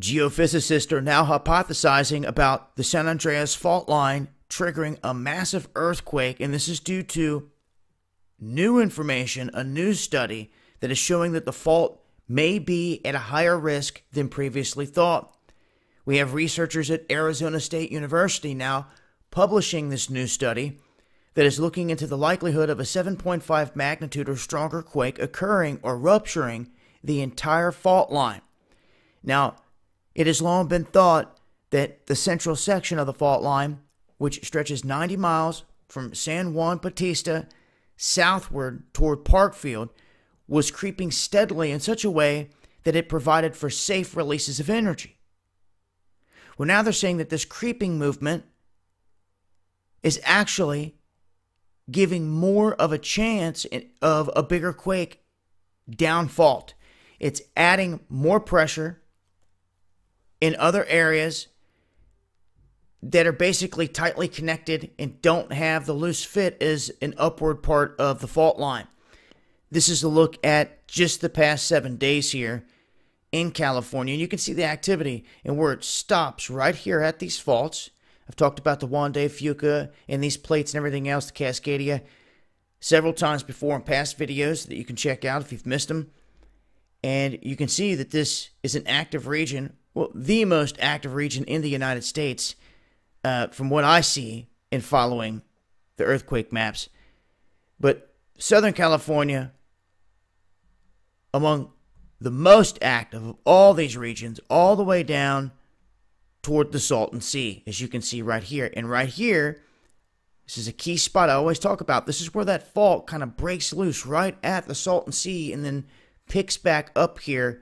Geophysicists are now hypothesizing about the San Andreas fault line triggering a massive earthquake, and this is due to new information, a new study that is showing that the fault may be at a higher risk than previously thought. We have researchers at Arizona State University now publishing this new study that is looking into the likelihood of a 7.5 magnitude or stronger quake occurring or rupturing the entire fault line. Now, it has long been thought that the central section of the fault line, which stretches 90 miles from San Juan Bautista southward toward Parkfield, was creeping steadily in such a way that it provided for safe releases of energy. Well, now they're saying that this creeping movement is actually giving more of a chance of a bigger quake down fault. It's adding more pressure in other areas that are basically tightly connected and don't have the loose fit as an upward part of the fault line. This is a look at just the past 7 days here in California. And you can see the activity and where it stops right here at these faults. I've talked about the Juan de Fuca and these plates and everything else, the Cascadia, several times before in past videos that you can check out if you've missed them. And you can see that this is an active region, well, the most active region in the United States, from what I see in following the earthquake maps. But Southern California, among the most active of all these regions, all the way down toward the Salton Sea, as you can see right here. And right here, this is a key spot I always talk about. This is where that fault kind of breaks loose right at the Salton Sea and then picks back up here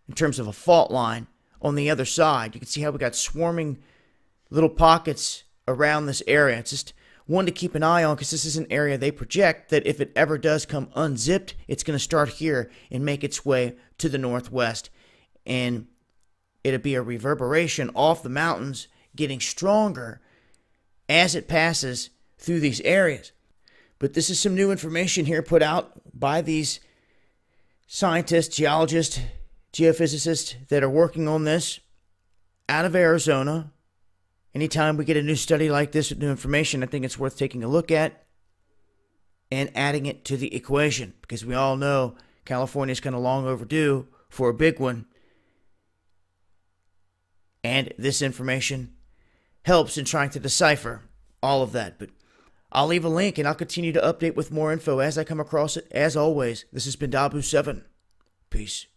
in terms of a fault line on the other side. You can see how we got swarming little pockets around this area. It's just one to keep an eye on because this is an area they project that if it ever does come unzipped, it's going to start here and make its way to the northwest. And it'll be a reverberation off the mountains getting stronger as it passes through these areas. But this is some new information here put out by these scientists, geologists, geophysicists that are working on this out of Arizona. Anytime we get a new study like this with new information, I think it's worth taking a look at and adding it to the equation because we all know California is kind of long overdue for a big one. And this information helps in trying to decipher all of that. But I'll leave a link and I'll continue to update with more info as I come across it. As always, this has been Dabu7. Peace.